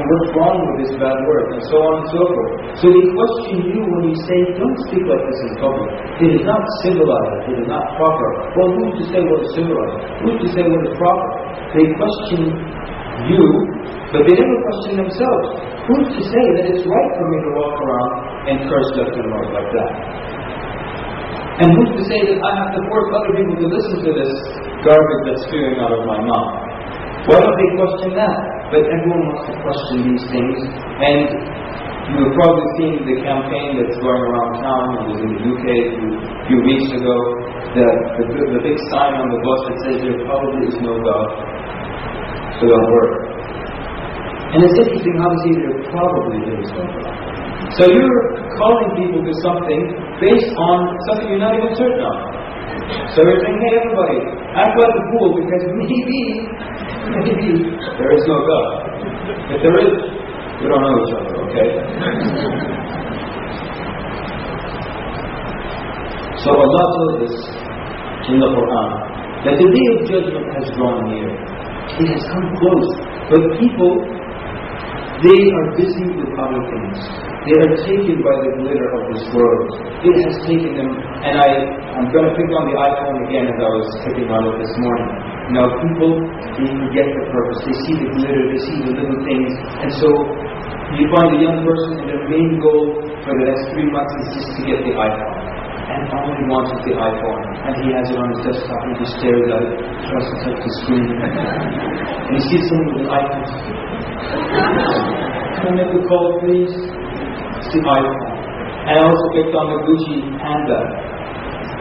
what's wrong with this bad word, and so on and so forth. So they question you when you say, don't speak like this in public. It is not civilized, it is not proper. Well, who's to say what is civilized? Who's to say what is proper? They question you, but they never question themselves. Who's to say that it's right for me to walk around and curse left and right like that? And who's to say that I have to force other people to listen to this garbage that's spewing out of my mouth? Why don't they question that? But everyone wants to question these things. And you've probably seen the campaign that's going around town. It was in the UK a few weeks ago. The big sign on the bus that says there probably is no God. So that word. And it's interesting how they say there probably is no God. So you're calling people to something based on something you're not even certain of. So you're saying, hey everybody, act like a fool because maybe there is no God. If there is, we don't know each other, okay? So Allah told us in the Quran that the day of judgment has drawn near. It has come close. But people, they are busy with other things. They are taken by the glitter of this world. It has taken them, and I'm going to pick on the iPhone again as I was picking on it this morning. Now people, they forget the purpose. They see the glitter, they see the little things, and so you find a young person and their main goal for the next 3 months is just to get the iPhone. And all he wants is the iPhone. And he has it on his desktop and he just stares at it, tries to touch the screen. And he sees someone with an iPhone. Can I make a call, please? It's the iPhone. And I also picked on the Gucci handbag.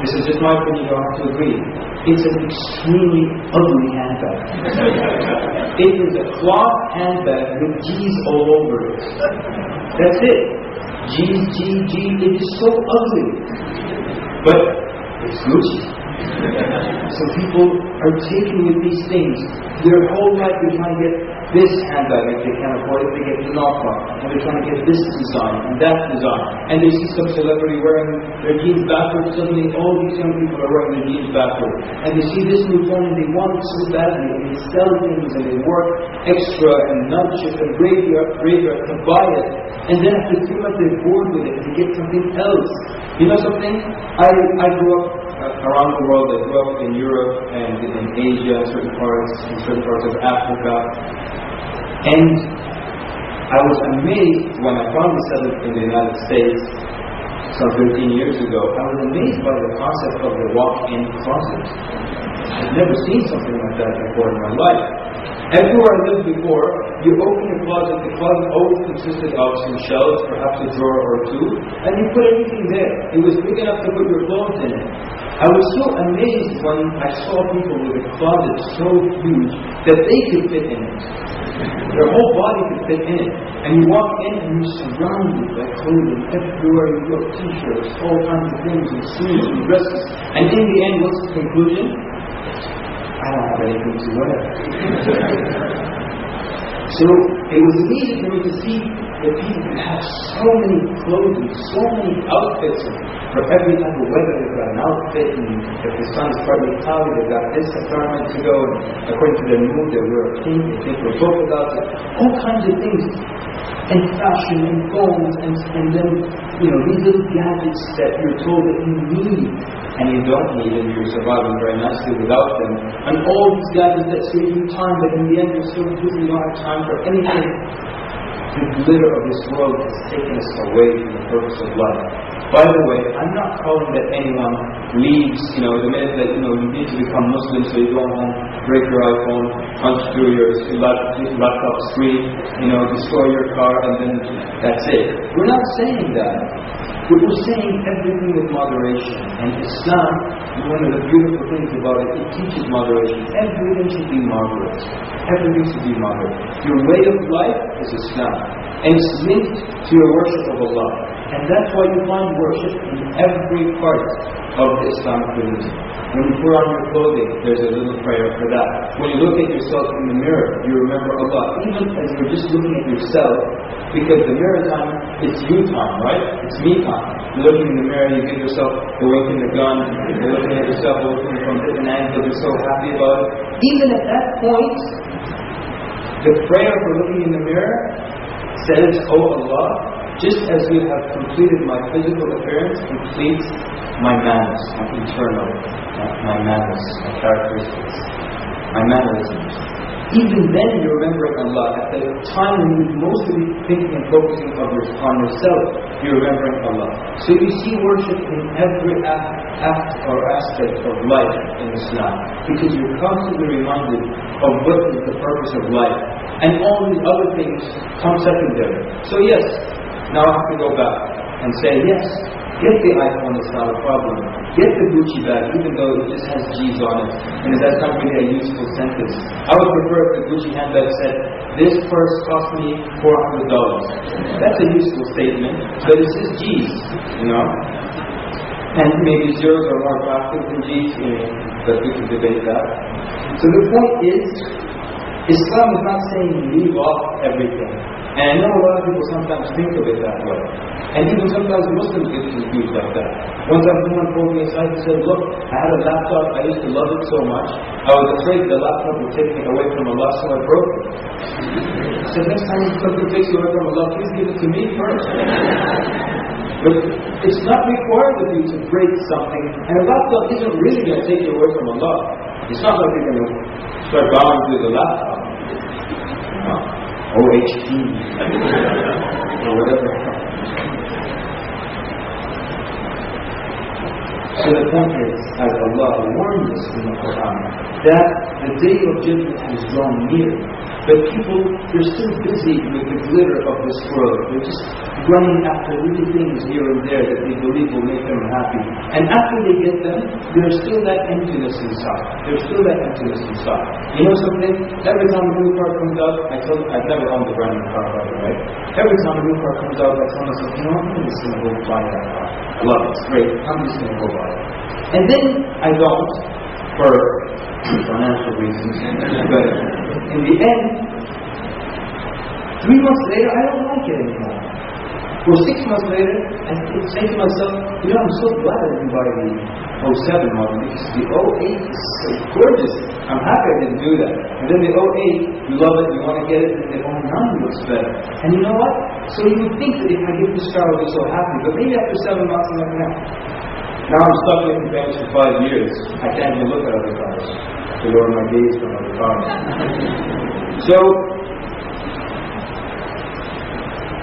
This is just my opinion, you don't have to agree. It's an extremely ugly handbag. It is a cloth handbag with G's all over it. That's it. G's, G, it is so ugly. But it's Gucci. So people are taken with these things. Their whole life they're trying to get this handbag. If they can't afford it, they get the knockoff. And they're trying to get this design and that design. And they see some celebrity wearing their jeans backwards. Suddenly all these young people are wearing their jeans backwards. And they see this new phone and they want it so badly. And they sell things and they work extra and night shift and graveyard to buy it. And then after 3 months they're bored with it and they get something else. You know something? I grew up around the world. I grew up in Europe and in Asia, in certain parts of Africa. And I was amazed when I finally settled in the United States some 13 years ago. I was amazed by the concept of the walk-in closet. I've never seen something like that before in my life. Everywhere I lived before, you open your closet, the closet always consisted of some shelves, perhaps a drawer or two, and you put everything there. It was big enough to put your clothes in it. I was so amazed when I saw people with a closet so huge that they could fit in it. Their whole body could fit in it. And you walk in and you're surrounded by clothing. Everywhere you look, t-shirts, all kinds of things, and suits and dresses. And in the end, what's the conclusion? I don't have anything to wear. So it was easy for me to see that people can have so many clothing, so many outfits for every type of weather. They've got an outfit, and if the sun is partly cloudy, they've got this garment to go, and according to their mood, they wear a pink, they think we're both about it. All kinds of things, and fashion, and phones, and then, these little gadgets that you're told that you need, and you don't need, and you're surviving very nicely without them. And all these gadgets that save you time, but in the end you're so busy you don't have time for anything. The glitter of this world has taken us away from the purpose of life. By the way, I'm not calling that anyone leaves, the minute that, you need to become Muslim, so you go home, break your iPhone, punch through your laptop screen, destroy your car, and then that's it. We're not saying that. But we're saying everything with moderation. And Islam, one of the beautiful things about it, it teaches moderation. Everything should be moderate. Everything should be moderate. Your way of life is Islam. And it's linked to your worship of Allah. And that's why you find worship in every part of the Islamic religion. When you put on your clothing, there's a little prayer for that. When you look at yourself in the mirror, you remember Allah. Even as you're just looking at yourself, because the mirror time, it's you time, right? It's me time. You're looking in the mirror, you give yourself the wink in the gun, you're looking at yourself, looking from different angles, you're so happy about it. Even at that point, the prayer for looking in the mirror says, "O Allah, just as you have completed my physical appearance, complete my manners, my internal, my manners, my characteristics, my mannerisms." Even then you're remembering Allah. At the time when you're mostly thinking and focusing on yourself, you're remembering Allah. So you see worship in every act or aspect of life in Islam, because you're constantly reminded of what is the purpose of life. And all these other things come secondary. So yes, now I have to go back and say, yes, get the iPhone, it's not a problem. Get the Gucci bag, even though it just has G's on it. And that's not really a useful sentence. I would prefer if the Gucci handbag said, "This purse cost me $400. That's a useful statement, but it says G's, you know. And maybe zeros are more attractive than G's, but we can debate that. So the point is, Islam is not saying leave off everything. And I know a lot of people sometimes think of it that way. And even sometimes Muslims get confused like that. One time someone pulled me aside and said, "Look, I had a laptop, I used to love it so much, I was afraid the laptop would take me away from Allah, so I broke it." I said, "Next time something takes you away from Allah, please give it to me first." But it's not required of you to break something, and a laptop isn't really going to take you away from Allah. It's not like you're going to start bowing through the laptop. No. OHP or whatever. So the point is, as Allah warned us in the Quran, that the day of judgment has drawn near. But people, they're still busy with the glitter of this world. They're just running after little things here and there that they believe will make them happy. And after they get them, there's still that emptiness inside. There's still that emptiness inside. You know something? Every time a new car comes out, I've never owned a brand new car, by the way. Every time a new car comes out, I tell myself, you know what, I'm just going to go buy that car. I love it, it's great, I'm just going to go buy it. And then I don't, for financial reasons. But in the end, 3 months later, I don't like it anymore. Or 6 months later, I say to myself, you know, I'm so glad I didn't buy the 07 model, because the 08 is so gorgeous. I'm happy I didn't do that. And then the 08, you love it, you want to get it, and the 09 looks better. And you know what? So you would think that if I get this car, I'll be so happy. But maybe after 7 months, I'm like, no. Now I'm stuck making payments for 5 years. I can't even look at other cars to lower my gaze from other cars. So,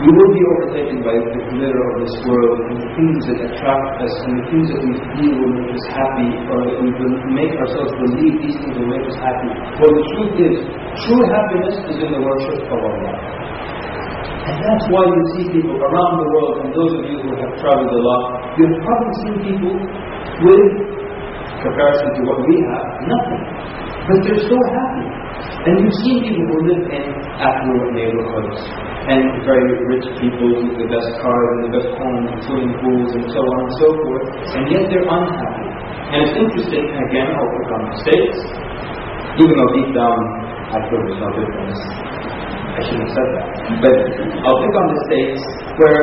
we will be overtaken by the glitter of this world and the things that attract us and the things that we feel will make us happy, or that we will make ourselves believe these things will make us happy. Well, the truth is, true happiness is in the worship of Allah. And that's why you see people around the world, and those of you who have traveled a lot, you've probably seen people with, in comparison to what we have, nothing. But they're so happy. And you've seen people who live in affluent neighborhoods, and very rich people with the best cars and the best homes and swimming pools and so on and so forth, and yet they're unhappy. And it's interesting, again, I'll pick on the States, even though deep down I feel there's no difference. I shouldn't have said that. But I'll pick on the States, where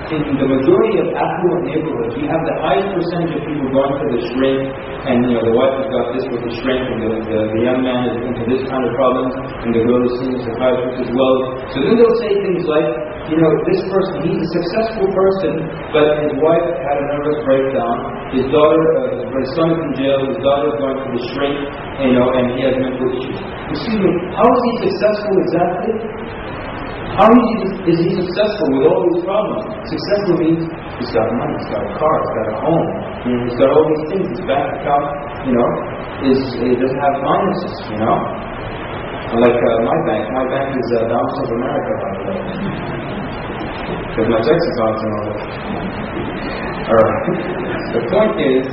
in the majority of affluent neighborhoods, you have the highest percentage of people going for the shrink, and the wife has got this with the shrink, and the young man is into this kind of problems, and the girl is seeing a psychiatrist as well. So then they'll say things like, this person, he's a successful person, but his wife had a nervous breakdown, his son is in jail, his daughter is going for the shrink, and he has mental issues. Excuse me, how is he successful exactly? How is he successful with all these problems? Successful means he's got money, he's got a car, he's got a home, he's got all these things, his bank account, it doesn't have minuses, Like my bank is Balance of America, by the way. Because my checks is on and all that. Alright. The point is,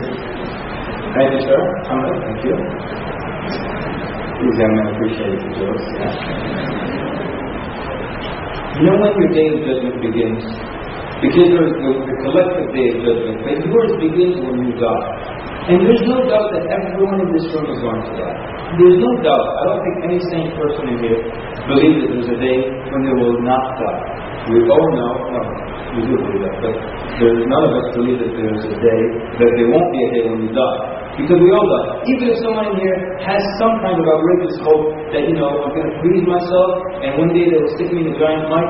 thank you, sir. Thank you. These young men appreciate the jokes, You know when your day of judgment begins? Because there's the collective day of judgment. But yours begins when you die. And there's no doubt that everyone in this room is going to die. There's no doubt. I don't think any sane person in here believes that there's a day when they will not die. We all know, we do believe that, but none of us believe that there's a day, that there won't be a day when we die. Because we all die. Even if someone in here has some kind of outrageous hope that, I'm going to freeze myself, and one day they'll stick me in a giant mic,